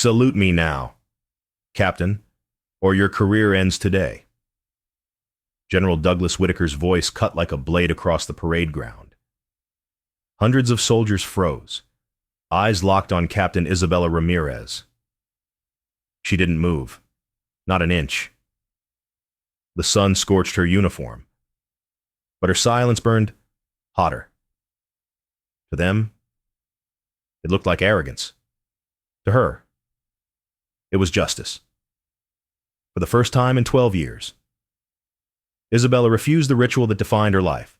Salute me now, Captain, or your career ends today. General Douglas Whitaker's voice cut like a blade across the parade ground. Hundreds of soldiers froze, eyes locked on Captain Isabella Ramirez. She didn't move, not an inch. The sun scorched her uniform, but her silence burned hotter. To them, it looked like arrogance. To her, it was justice. For the first time in 12 years, Isabella refused the ritual that defined her life,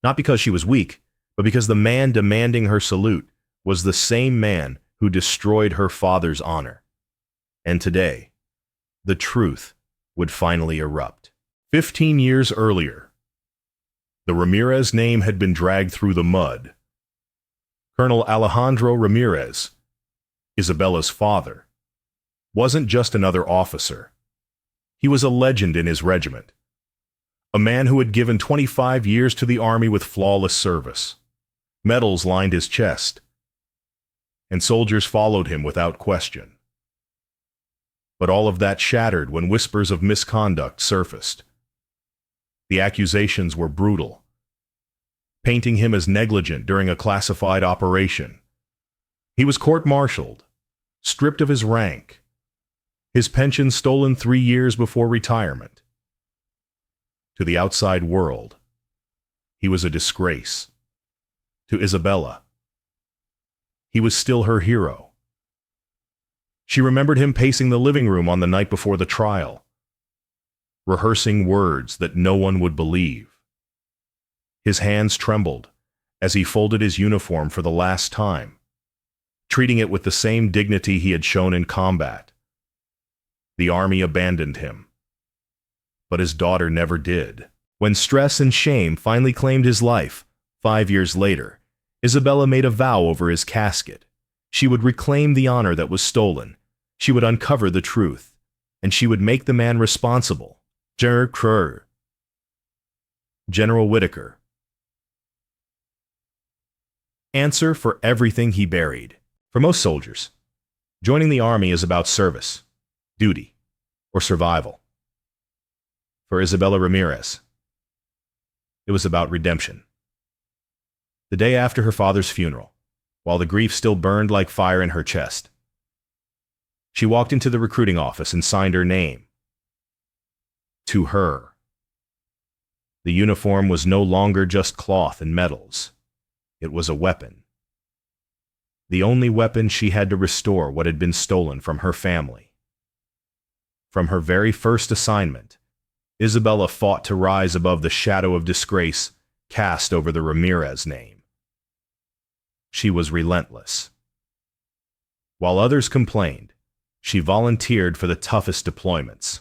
not because she was weak, but because the man demanding her salute was the same man who destroyed her father's honor. And today, the truth would finally erupt. 15 years earlier, the Ramirez name had been dragged through the mud. Colonel Alejandro Ramirez, Isabella's father, wasn't just another officer. He was a legend in his regiment, a man who had given 25 years to the army with flawless service. Medals lined his chest, and soldiers followed him without question. But all of that shattered when whispers of misconduct surfaced. The accusations were brutal, painting him as negligent during a classified operation. He was court-martialed, stripped of his rank, his pension stolen 3 years before retirement. To the outside world, he was a disgrace. To Isabella, he was still her hero. She remembered him pacing the living room on the night before the trial, rehearsing words that no one would believe. His hands trembled as he folded his uniform for the last time, treating it with the same dignity he had shown in combat. The army abandoned him, but his daughter never did. When stress and shame finally claimed his life, 5 years later, Isabella made a vow over his casket. She would reclaim the honor that was stolen. She would uncover the truth, and she would make the man responsible. General Whitaker. Answer for everything he buried. For most soldiers, joining the army is about service, duty, or survival. For Isabella Ramirez, it was about redemption. The day after her father's funeral, while the grief still burned like fire in her chest, she walked into the recruiting office and signed her name. To her. The uniform was no longer just cloth and medals. It was a weapon. The only weapon she had to restore what had been stolen from her family. From her very first assignment, Isabella fought to rise above the shadow of disgrace cast over the Ramirez name. She was relentless. While others complained, she volunteered for the toughest deployments.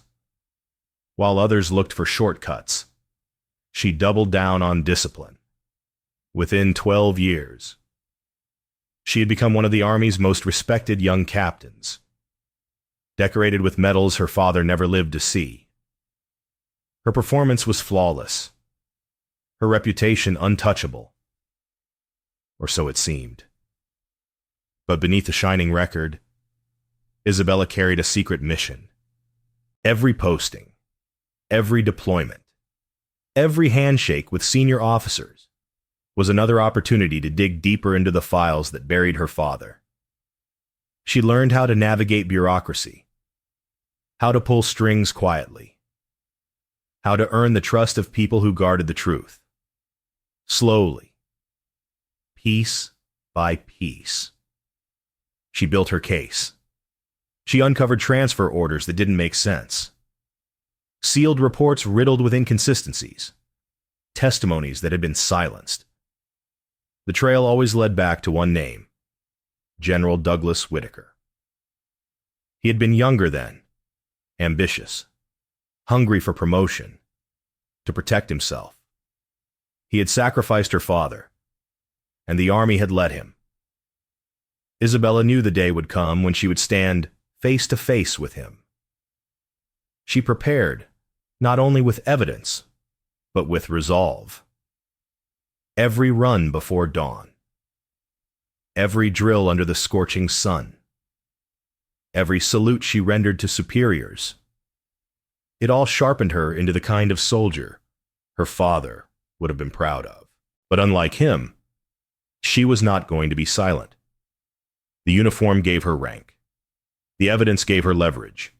While others looked for shortcuts, she doubled down on discipline. Within 12 years, she had become one of the Army's most respected young captains, decorated with medals her father never lived to see. Her performance was flawless, her reputation untouchable, or so it seemed. But beneath the shining record, Isabella carried a secret mission. Every posting, every deployment, every handshake with senior officers was another opportunity to dig deeper into the files that buried her father. She learned how to navigate bureaucracy, how to pull strings quietly, how to earn the trust of people who guarded the truth. Slowly, piece by piece, she built her case. She uncovered transfer orders that didn't make sense, sealed reports riddled with inconsistencies, testimonies that had been silenced. The trail always led back to one name: General Douglas Whitaker. He had been younger then, ambitious, hungry for promotion, to protect himself. He had sacrificed her father, and the Army had let him. Isabella knew the day would come when she would stand face to face with him. She prepared, not only with evidence, but with resolve. Every run before dawn, every drill under the scorching sun, every salute she rendered to superiors. It all sharpened her into the kind of soldier her father would have been proud of. But unlike him, she was not going to be silent. The uniform gave her rank. The evidence gave her leverage.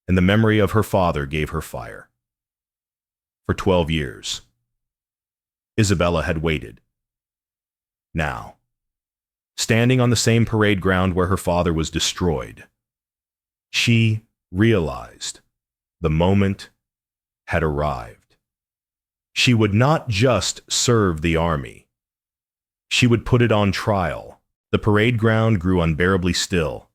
And the memory of her father gave her fire. For 12 years, Isabella had waited. Now, standing on the same parade ground where her father was destroyed, she realized the moment had arrived. She would not just serve the army. She would put it on trial. The parade ground grew unbearably still.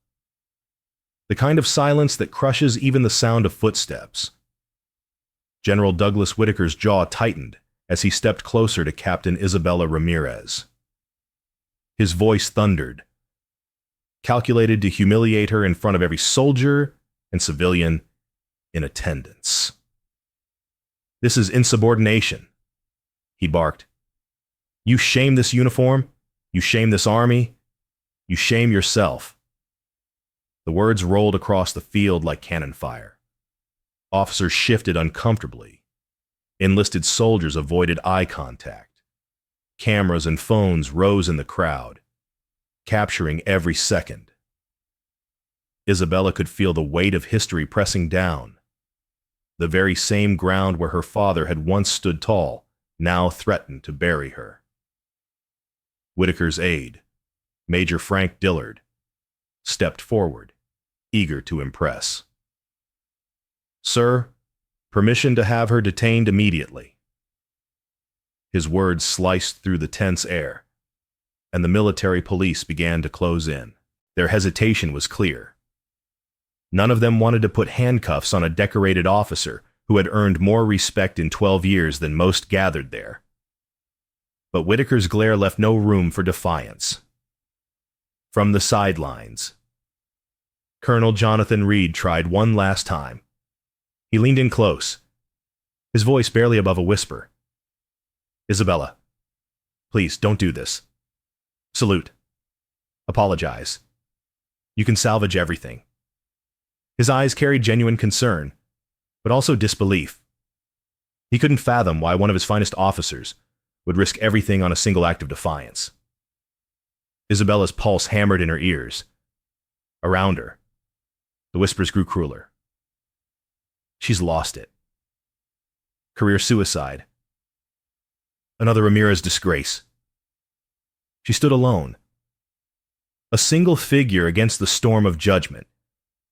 The kind of silence that crushes even the sound of footsteps. General Douglas Whitaker's jaw tightened as he stepped closer to Captain Isabella Ramirez. His voice thundered, calculated to humiliate her in front of every soldier and civilian in attendance. "This is insubordination," he barked. "You shame this uniform, you shame this army, you shame yourself." The words rolled across the field like cannon fire. Officers shifted uncomfortably. Enlisted soldiers avoided eye contact. Cameras and phones rose in the crowd, capturing every second. Isabella could feel the weight of history pressing down. The very same ground where her father had once stood tall now threatened to bury her. Whitaker's aide, Major Frank Dillard, stepped forward, eager to impress. "Sir, permission to have her detained immediately." His words sliced through the tense air, and the military police began to close in. Their hesitation was clear. None of them wanted to put handcuffs on a decorated officer who had earned more respect in 12 years than most gathered there. But Whitaker's glare left no room for defiance. From the sidelines, Colonel Jonathan Reed tried one last time. He leaned in close, his voice barely above a whisper. "Isabella, please don't do this. Salute. Apologize. You can salvage everything." His eyes carried genuine concern, but also disbelief. He couldn't fathom why one of his finest officers would risk everything on a single act of defiance. Isabella's pulse hammered in her ears. Around her, the whispers grew crueler. She's lost it. Career suicide. Another Ramirez disgrace. She stood alone. A single figure against the storm of judgment,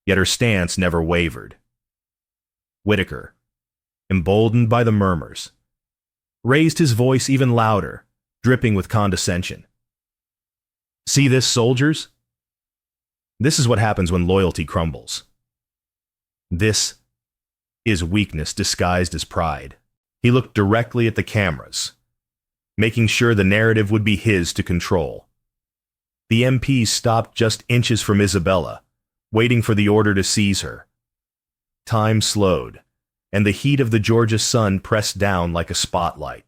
yet her stance never wavered. Whitaker, emboldened by the murmurs, raised his voice even louder, dripping with condescension. "See this, soldiers? This is what happens when loyalty crumbles. This is weakness disguised as pride." He looked directly at the cameras, making sure the narrative would be his to control. The MPs stopped just inches from Isabella, waiting for the order to seize her. Time slowed, and the heat of the Georgia sun pressed down like a spotlight.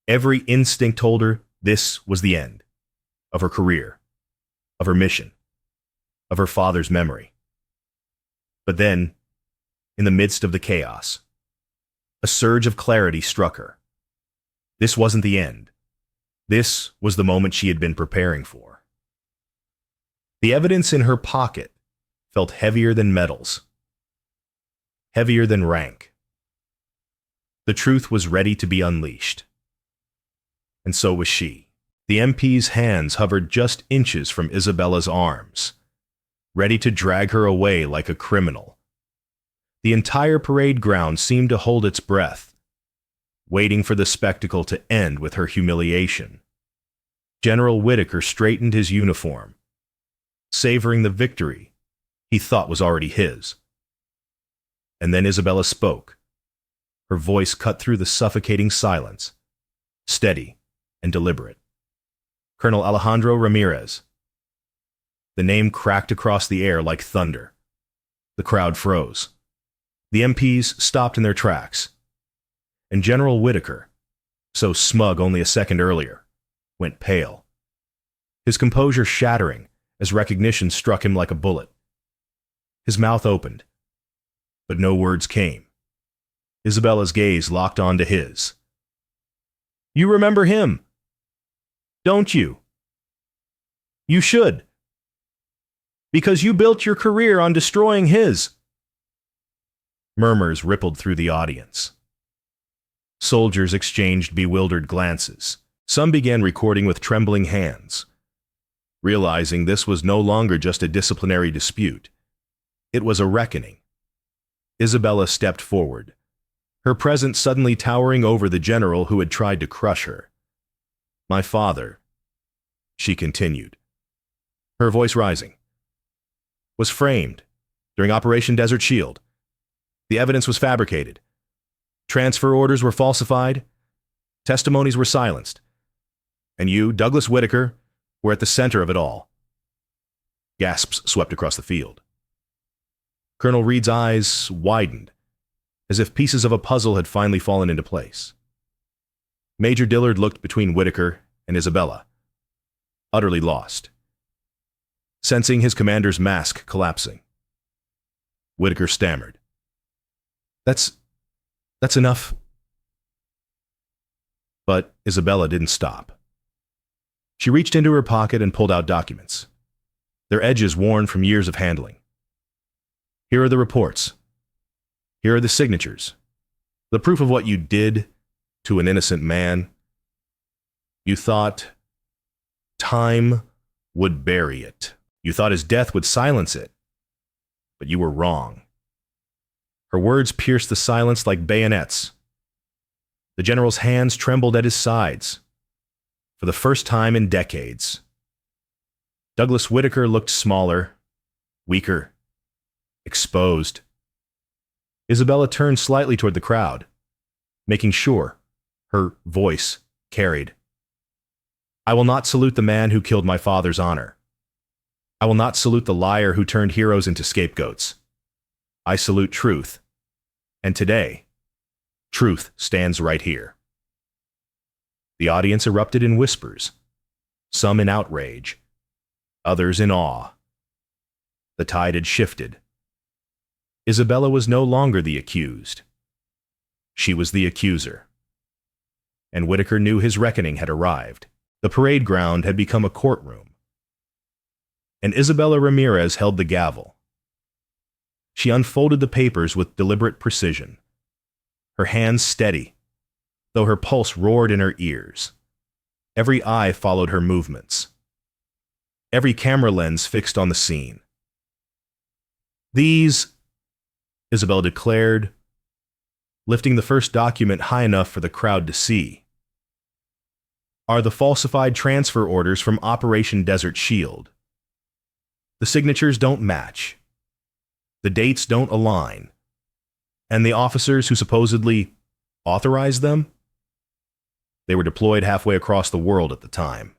Every instinct told her this was the end of her career, of her mission, of her father's memory. But then, in the midst of the chaos, a surge of clarity struck her. This wasn't the end. This was the moment she had been preparing for. The evidence in her pocket felt heavier than metals, heavier than rank. The truth was ready to be unleashed. And so was she. The MP's hands hovered just inches from Isabella's arms, ready to drag her away like a criminal. The entire parade ground seemed to hold its breath, waiting for the spectacle to end with her humiliation. General Whitaker straightened his uniform, savoring the victory he thought was already his. And then Isabella spoke. Her voice cut through the suffocating silence, steady and deliberate. "Colonel Alejandro Ramirez." The name cracked across the air like thunder. The crowd froze. The MPs stopped in their tracks. And General Whitaker, so smug only a second earlier, went pale. His composure shattering as recognition struck him like a bullet. His mouth opened, but no words came. Isabella's gaze locked onto his. You remember him, don't you? You should. Because you built your career on destroying his. Murmurs rippled through the audience. Soldiers exchanged bewildered glances. Some began recording with trembling hands, realizing this was no longer just a disciplinary dispute. It was a reckoning. Isabella stepped forward, her presence suddenly towering over the general who had tried to crush her. My father, she continued, her voice rising, was framed during Operation Desert Shield. The evidence was fabricated. Transfer orders were falsified. Testimonies were silenced. And you, Douglas Whitaker, were at the center of it all. Gasps swept across the field. Colonel Reed's eyes widened, as if pieces of a puzzle had finally fallen into place. Major Dillard looked between Whitaker and Isabella, utterly lost, sensing his commander's mask collapsing. Whitaker stammered. That's enough. But Isabella didn't stop. She reached into her pocket and pulled out documents, their edges worn from years of handling. Here are the reports. Here are the signatures. The proof of what you did to an innocent man. You thought time would bury it. You thought his death would silence it. But you were wrong. Her words pierced the silence like bayonets. The general's hands trembled at his sides. For the first time in decades. Douglas Whitaker looked smaller, weaker, exposed. Isabella turned slightly toward the crowd, making sure her voice carried. I will not salute the man who killed my father's honor. I will not salute the liar who turned heroes into scapegoats. I salute truth. And today, truth stands right here. The audience erupted in whispers, some in outrage, others in awe. The tide had shifted. Isabella was no longer the accused. She was the accuser. And Whitaker knew his reckoning had arrived. The parade ground had become a courtroom. And Isabella Ramirez held the gavel. She unfolded the papers with deliberate precision, her hands steady, though her pulse roared in her ears. Every eye followed her movements. Every camera lens fixed on the scene. These, Isabella declared, lifting the first document high enough for the crowd to see, are the falsified transfer orders from Operation Desert Shield. The signatures don't match. The dates don't align. And the officers who supposedly authorized them? They were deployed halfway across the world at the time.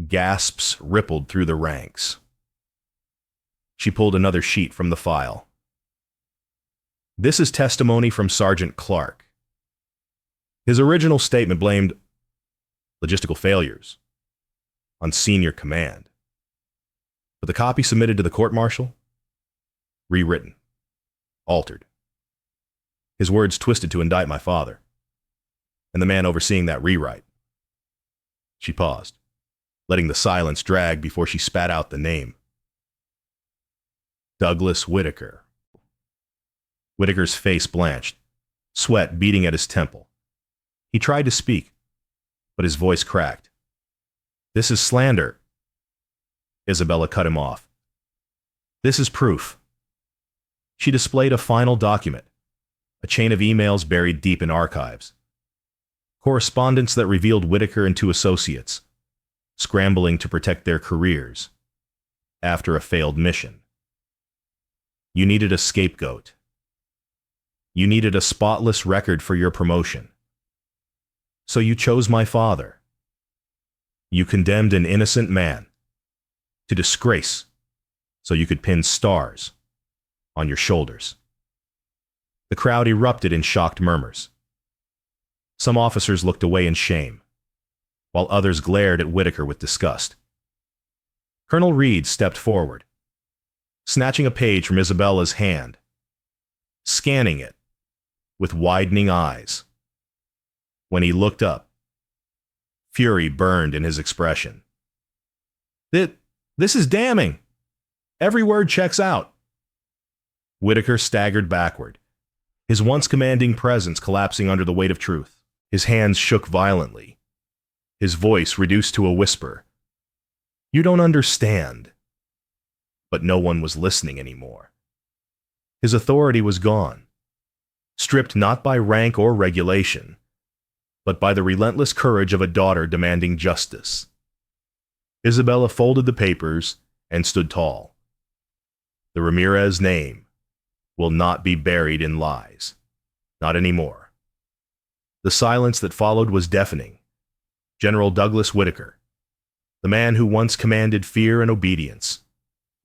Gasps rippled through the ranks. She pulled another sheet from the file. This is testimony from Sergeant Clark. His original statement blamed logistical failures on senior command. But the copy submitted to the court-martial? Rewritten. Altered. His words twisted to indict my father, and the man overseeing that rewrite. She paused, letting the silence drag before she spat out the name. Douglas Whitaker. Whitaker's face blanched, sweat beating at his temple. He tried to speak, but his voice cracked. This is slander. Isabella cut him off. This is proof. She displayed a final document, a chain of emails buried deep in archives. Correspondence that revealed Whitaker and two associates, scrambling to protect their careers after a failed mission. You needed a scapegoat. You needed a spotless record for your promotion. So you chose my father. You condemned an innocent man to disgrace so you could pin stars on your shoulders. The crowd erupted in shocked murmurs. Some officers looked away in shame, while others glared at Whitaker with disgust. Colonel Reed stepped forward, snatching a page from Isabella's hand, scanning it with widening eyes. When he looked up, fury burned in his expression. This is damning. Every word checks out. Whitaker staggered backward, his once commanding presence collapsing under the weight of truth. His hands shook violently, his voice reduced to a whisper. You don't understand. But no one was listening anymore. His authority was gone, stripped not by rank or regulation, but by the relentless courage of a daughter demanding justice. Isabella folded the papers and stood tall. The Ramirez name will not be buried in lies. Not anymore. The silence that followed was deafening. General Douglas Whitaker, the man who once commanded fear and obedience,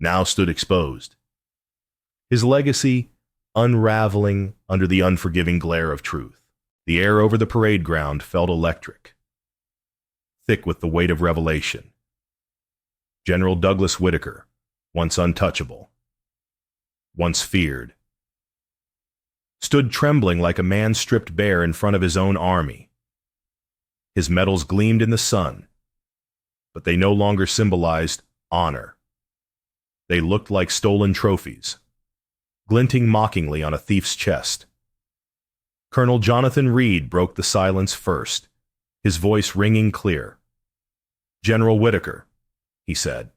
now stood exposed. His legacy unraveling under the unforgiving glare of truth. The air over the parade ground felt electric, thick with the weight of revelation. General Douglas Whitaker, once untouchable, once feared, stood trembling like a man stripped bare in front of his own army. His medals gleamed in the sun, but they no longer symbolized honor. They looked like stolen trophies, glinting mockingly on a thief's chest. Colonel Jonathan Reed broke the silence first, his voice ringing clear. General Whitaker, he said,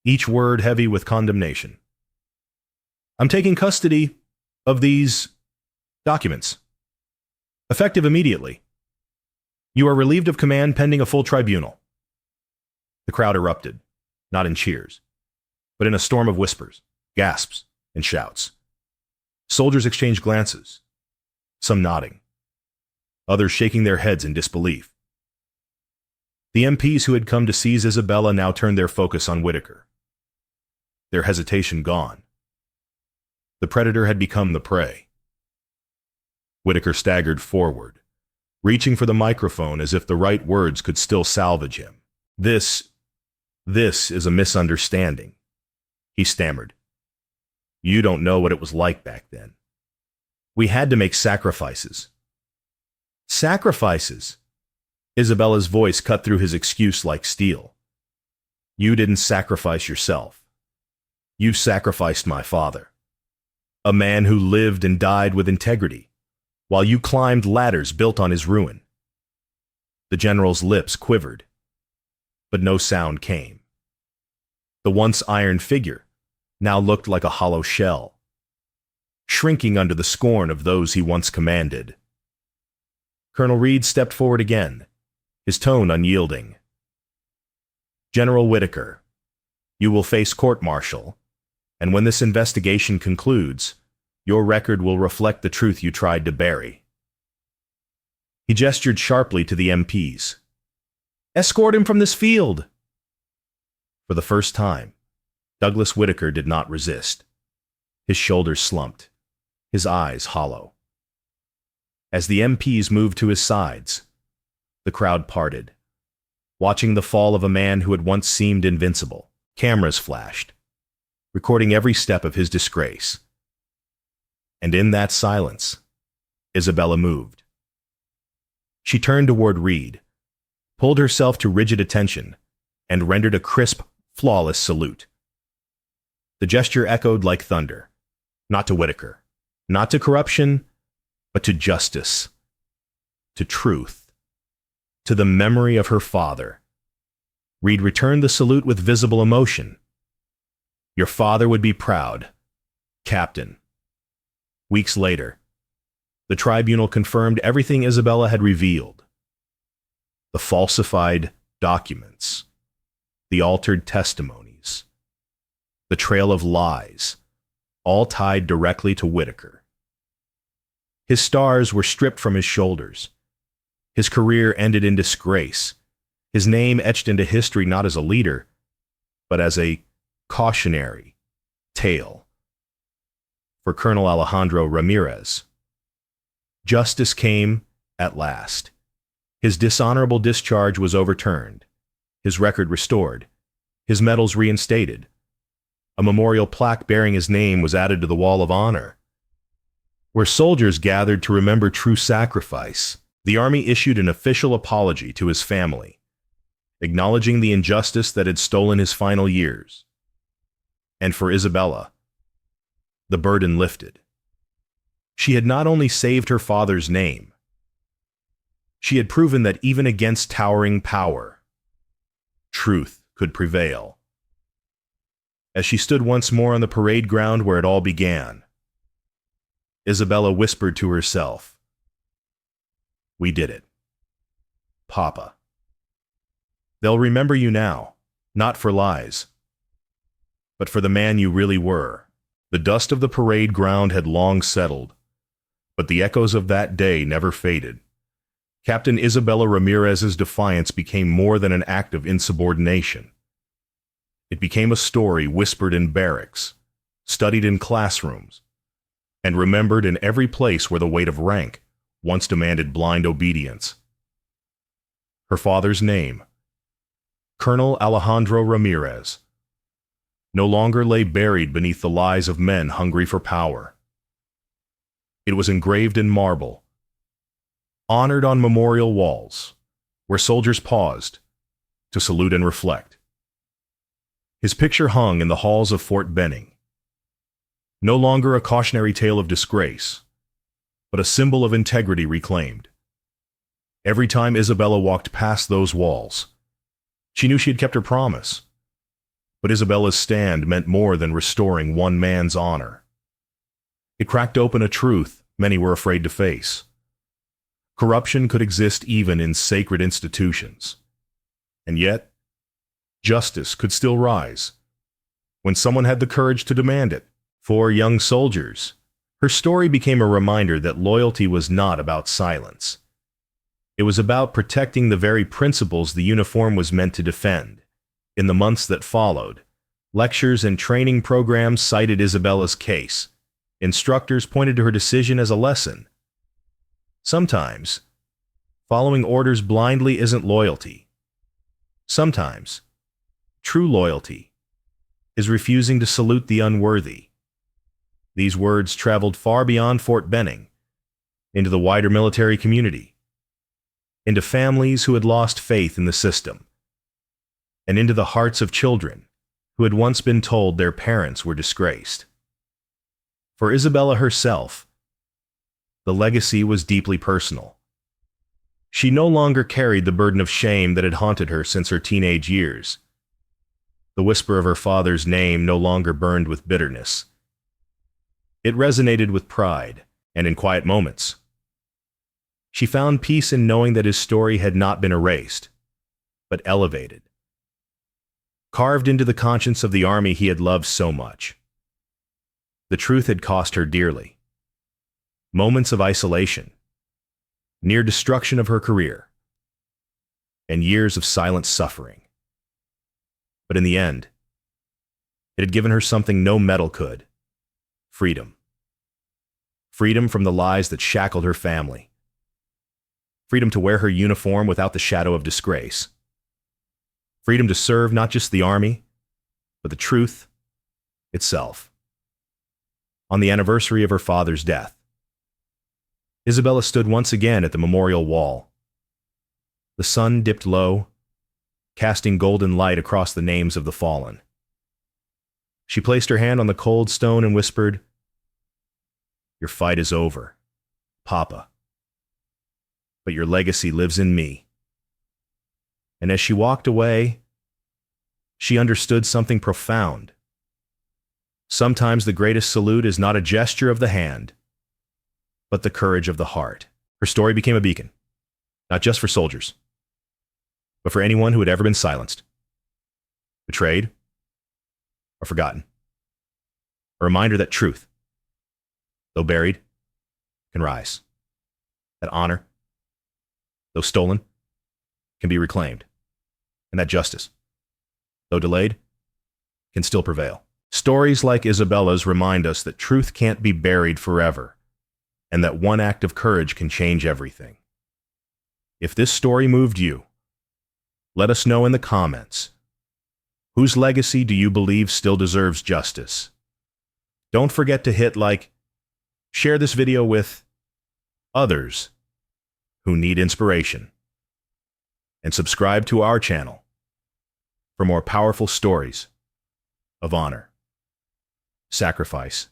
each word heavy with condemnation. I'm taking custody of these documents, effective immediately. You are relieved of command pending a full tribunal. The crowd erupted, not in cheers, but in a storm of whispers, gasps, and shouts. Soldiers exchanged glances, some nodding, others shaking their heads in disbelief. The MPs who had come to seize Isabella now turned their focus on Whitaker. Their hesitation gone. The predator had become the prey. Whitaker staggered forward, reaching for the microphone as if the right words could still salvage him. This is a misunderstanding, he stammered. You don't know what it was like back then. We had to make sacrifices. Sacrifices? Isabella's voice cut through his excuse like steel. You didn't sacrifice yourself. You sacrificed my father, a man who lived and died with integrity, while you climbed ladders built on his ruin. The general's lips quivered, but no sound came. The once iron figure now looked like a hollow shell, shrinking under the scorn of those he once commanded. Colonel Reed stepped forward again, his tone unyielding. General Whitaker, you will face court-martial, and when this investigation concludes, your record will reflect the truth you tried to bury. He gestured sharply to the MPs. Escort him from this field! For the first time, Douglas Whitaker did not resist. His shoulders slumped, his eyes hollow. As the MPs moved to his sides, the crowd parted, watching the fall of a man who had once seemed invincible. Cameras flashed, recording every step of his disgrace. And in that silence, Isabella moved. She turned toward Reed, pulled herself to rigid attention, and rendered a crisp, flawless salute. The gesture echoed like thunder, not to Whitaker, not to corruption, but to justice, to truth, to the memory of her father. Reed returned the salute with visible emotion. Your father would be proud, Captain. Weeks later, the tribunal confirmed everything Isabella had revealed. The falsified documents, the altered testimonies, the trail of lies, all tied directly to Whitaker. His stars were stripped from his shoulders. His career ended in disgrace. His name etched into history not as a leader, but as a cautionary tale. For Colonel Alejandro Ramirez, justice came at last. His dishonorable discharge was overturned, his record restored, his medals reinstated. A memorial plaque bearing his name was added to the Wall of Honor, where soldiers gathered to remember true sacrifice. The army issued an official apology to his family, acknowledging the injustice that had stolen his final years. And for Isabella, the burden lifted. She had not only saved her father's name, she had proven that even against towering power, truth could prevail. As she stood once more on the parade ground where it all began, Isabella whispered to herself, "We did it. Papa. They'll remember you now, not for lies, but for the man you really were." The dust of the parade ground had long settled, but the echoes of that day never faded. Captain Isabella Ramirez's defiance became more than an act of insubordination. It became a story whispered in barracks, studied in classrooms, and remembered in every place where the weight of rank once demanded blind obedience. Her father's name, Colonel Alejandro Ramirez, no longer lay buried beneath the lies of men hungry for power. It was engraved in marble, honored on memorial walls, where soldiers paused to salute and reflect. His picture hung in the halls of Fort Benning, no longer a cautionary tale of disgrace, but a symbol of integrity reclaimed. Every time Isabella walked past those walls, she knew she had kept her promise. But Isabella's stand meant more than restoring one man's honor. It cracked open a truth many were afraid to face. Corruption could exist even in sacred institutions. And yet, justice could still rise when someone had the courage to demand it. For young soldiers, her story became a reminder that loyalty was not about silence. It was about protecting the very principles the uniform was meant to defend. In the months that followed, lectures and training programs cited Isabella's case. Instructors pointed to her decision as a lesson. Sometimes, following orders blindly isn't loyalty. Sometimes, true loyalty is refusing to salute the unworthy. These words traveled far beyond Fort Benning, into the wider military community, into families who had lost faith in the system, and into the hearts of children who had once been told their parents were disgraced. For Isabella herself, the legacy was deeply personal. She no longer carried the burden of shame that had haunted her since her teenage years. The whisper of her father's name no longer burned with bitterness. It resonated with pride, and in quiet moments, she found peace in knowing that his story had not been erased, but elevated, carved into the conscience of the army he had loved so much. The truth had cost her dearly. Moments of isolation, near destruction of her career, and years of silent suffering. But in the end, it had given her something no metal could: freedom. Freedom from the lies that shackled her family. Freedom to wear her uniform without the shadow of disgrace. Freedom to serve not just the army, but the truth itself. On the anniversary of her father's death, Isabella stood once again at the memorial wall. The sun dipped low, casting golden light across the names of the fallen. She placed her hand on the cold stone and whispered, "Your fight is over, Papa. But your legacy lives in me." And as she walked away, she understood something profound. Sometimes the greatest salute is not a gesture of the hand, but the courage of the heart. Her story became a beacon, not just for soldiers, but for anyone who had ever been silenced, betrayed, or forgotten. A reminder that truth, though buried, can rise. That honor, though stolen, can be reclaimed. And that justice, though delayed, can still prevail. Stories like Isabella's remind us that truth can't be buried forever, and that one act of courage can change everything. If this story moved you, let us know in the comments. Whose legacy do you believe still deserves justice? Don't forget to hit like, share this video with others who need inspiration, and subscribe to our channel for more powerful stories of honor, sacrifice,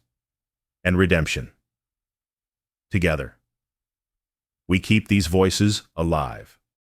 and redemption. Together, we keep these voices alive.